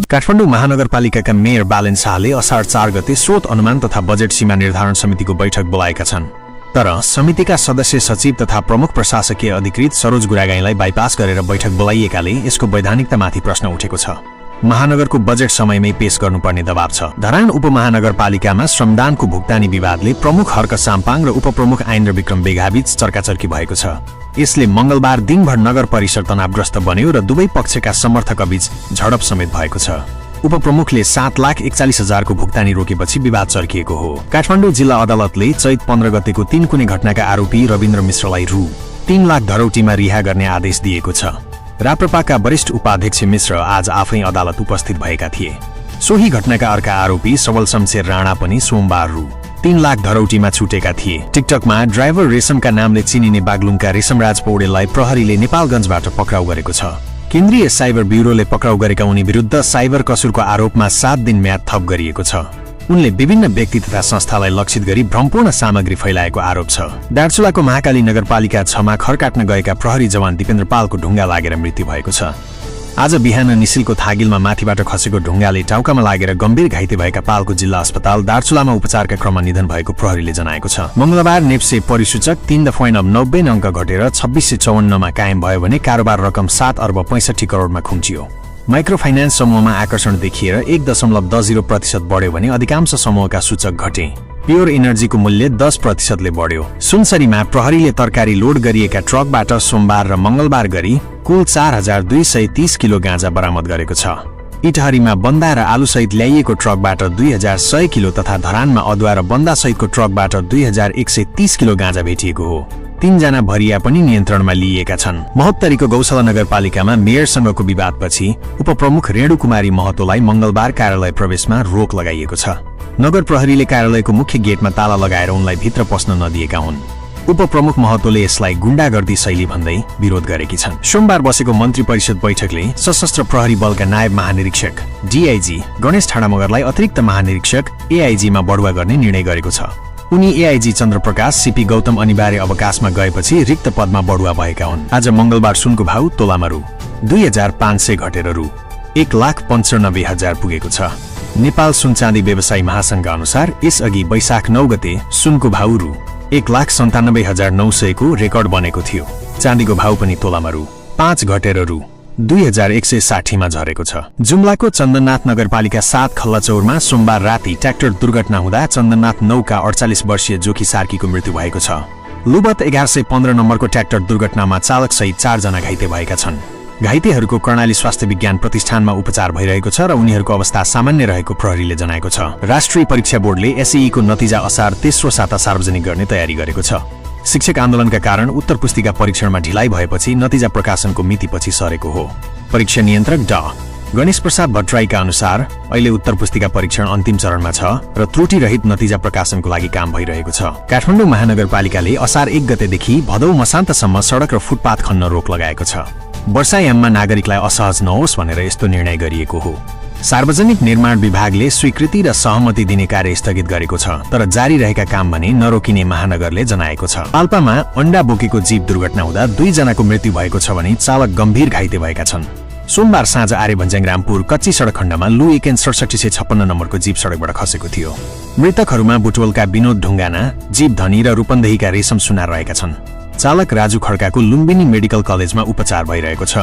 काठमाडौँ महानगरपालिकाका मेयर बालेन शाहले असार 4 गते स्रोत अनुमान तथा बजेट सीमा निर्धारण समितिको बैठक बोलाएका छन्। तर समितिका सदस्य सचिव तथा प्रमुख प्रशासकीय अधिकृत सरोज गुरागाईंलाई बाइपास गरेर बैठक बोलाइएकाले यसको वैधानिकतामाथि प्रश्न उठेको छ। महानगरको बजेट समयमै पेश गर्नुपर्ने दबाव छ। धरान उपमहानगरपालिकामा श्रमदानको भुक्तानी विवादले प्रमुख हर्क साम्पाङ र उपप्रमुख आइन्द्र विक्रम बेगाबीच चर्काचर्की भएको छ। यसले मंगलबार दिनभर नगर परिसर तनावग्रस्त बन्यो र दुवै पक्षका समर्थकबीच झडप समेत भएको छ। उपप्रमुखले 7,41,000 को भुक्तानी रोकेपछि विवाद चर्किएको हो। काठमाडौँ जिल्ला अदालतले चैत 15 गतेको 3 कुनै घटनाका आरोपी रविन्द्र मिश्रलाई रु 3 लाख धरौटीमा रिहा गर्ने आदेश दिएको छ। राप्रपाका वरिष्ठ उपाध्यक्ष मिश्र आज आफै अदालत उपस्थित भएका थिए। सोही घटनाका अर्का आरोपी सबल शमशेर राणा पनि सोमबार रु 3 लाख धरौटीमा छुटेका थिए। टिकटकमा ड्राइभर रेशमका नामले चिनिने बागलुङका रेशमराज पौडेललाई प्रहरीले नेपालगञ्जबाट पक्राउ गरेको छ। केन्द्रीय साइबर ब्युरोले पक्राउ गरेका उनी विरुद्ध साइबर कसुरको आरोपमा 7 दिन म्याद थप गरिएको छ। उनले विभिन्न व्यक्ति तथा संस्थालाई लक्षित गरी भ्रमपूर्ण सामग्री फैलाएको आरोप छ। दार्चुलाको महाकाली नगरपालिका 6 मा खर काट्न गएका प्रहरी जवान दिपेन्द्र पालको ढुङ्गा लागेर मृत्यु भएको छ। आज बिहान निसिलको थागिलमा माथिबाट खसेको ढुङ्गाले टाउकामा लागेर गम्भीर घाइते भएका पालको जिल्ला अस्पताल दार्चुलामा उपचारका क्रममा निधन भएको प्रहरीले जनाएको छ। मंगलबार नेप्से परिसूचक 3.90 अङ्क घटेर 2654 मा कायम भयो भने कारोबार रकम 7 अर्ब 65 करोडमा खुम्चियो। माइक्रो फाइनान्स समूहमा आकर्षण देखिएर 1.10% बढ्यो भने अधिकांश समूहका सूचक घटे। प्योर एनर्जीको मूल्य 10% ले बढ्यो। सुनसरीमा प्रहरीले तरकारी लोड गरिएका ट्रकबाट सोमबार र मंगलबार गरी कुल 4230 किलो गाँजा बरामद गरेको छ। इटहरीमा बन्दा र आलुसहित ल्याइएको ट्रकबाट 2100 किलो तथा धरानमा अदुवा र बन्दा सहितको ट्रकबाट 2130 किलो गाँजा भेटिएको हो। 3 जना भरिया पनि नियन्त्रणमा लिइएका छन्। महोत्तरीको गौशाला नगरपालिकामा मेयरसँगको विवादपछि उपप्रमुख रेणु कुमारी महतोलाई मंगलबार कार्यालय प्रवेशमा रोक लगाइएको छ। नगर प्रहरीले कार्यालयको मुख्य गेटमा ताला लगाएर उनलाई भित्र पस्न नदिएका हुन्। उपप्रमुख महतोले यसलाई गुण्डागर्दी शैली भन्दै विरोध गरेकी छन्। सोमबार बसेको मन्त्री परिषद बैठकले सशस्त्र प्रहरी बलका नायब महानिरीक्षक डीआईजी गणेश ठाडा मगरलाई अतिरिक्त महानिरीक्षक एआईजी मा बढुवा गर्ने निर्णय गरेको छ। उनी एआईजी चन्द्रप्रकाश सीपी गौतम अनिवार्य अवकाशमा गएपछि रिक्त पदमा बढुवा भएका हुन्। आज मंगलबार सुनको भाउ तोलामा रु 2500 घटेर रु 1,95,000 पुगेको छ। नेपाल सुन चाँदी व्यवसायी महासंघ अनुसार यसअघि वैशाख 9 गते सुनको भाउ रु 1,97,900 को रेकर्ड बनेको थियो। चाँदीको भाउ पनि तोलामा रु 5 घटेर रु 2160 मा झरेको छ। जुम्लाको चन्दननाथ नगरपालिका 7 खल्लाचौरमा सोमबार राति ट्र्याक्टर दुर्घटना हुँदा चन्दननाथ 9 का 48 वर्षीय जोखी सार्कीको मृत्यु भएको छ। लुबत 1115 नम्बरको ट्र्याक्टर दुर्घटनामा चालक सहित 4 जना घाइते भएका छन्। घाइतेहरूको कर्णाली स्वास्थ्य विज्ञान प्रतिष्ठानमा उपचार भइरहेको छ र उनीहरूको अवस्था सामान्य रहेको प्रहरीले जनाएको छ। राष्ट्रिय परीक्षा बोर्डले एसईई को नतिजा असार तेस्रो साता सार्वजनिक गर्ने तयारी गरेको छ। शिक्षक आन्दोलनका कारण उत्तर पुस्तिका परीक्षणमा ढिलाइ भएपछि नतिजा प्रकाशनको मितिपछि सरेको हो। परीक्षा नियन्त्रक डा गणेश प्रसाद भट्टराईका अनुसार अहिले उत्तर पुस्तिका परीक्षण अन्तिम चरणमा छ र त्रुटिरहित नतिजा प्रकाशनको लागि काम भइरहेको छ। काठमाडौँ महानगरपालिकाले असार 1 गतेदेखि भदौ मसान्तसम्म सडक र फुटपाथ खन्न रोक लगाएको छ। वर्षायाममा नागरिकलाई असहज नहोस् भनेर यस्तो निर्णय गरिएको हो। सार्वजनिक निर्माण विभागले स्वीकृति र सहमति दिने कार्य स्थगित गरेको छ, तर जारी रहेका काम भने नरोकिने महानगरले जनाएको छ। पाल्पामा अण्डा बोकेको जीप दुर्घटना हुँदा 2 जनाको मृत्यु भएको छ भने चालक गम्भीर घाइते भएका छन्। सोमबार साँझ आर्यभञ्ज्याङ रामपुर कच्ची सडक खण्डमा लु 6756 नम्बरको जीप सडकबाट खसेको थियो। मृतकहरूमा बुटवलका विनोद ढुङ्गाना, जीप धनी र रूपन्देहीका रेशम सुनार रहेका छन्। चालक राजु खड्काको लुम्बिनी मेडिकल कलेजमा उपचार भइरहेको छ।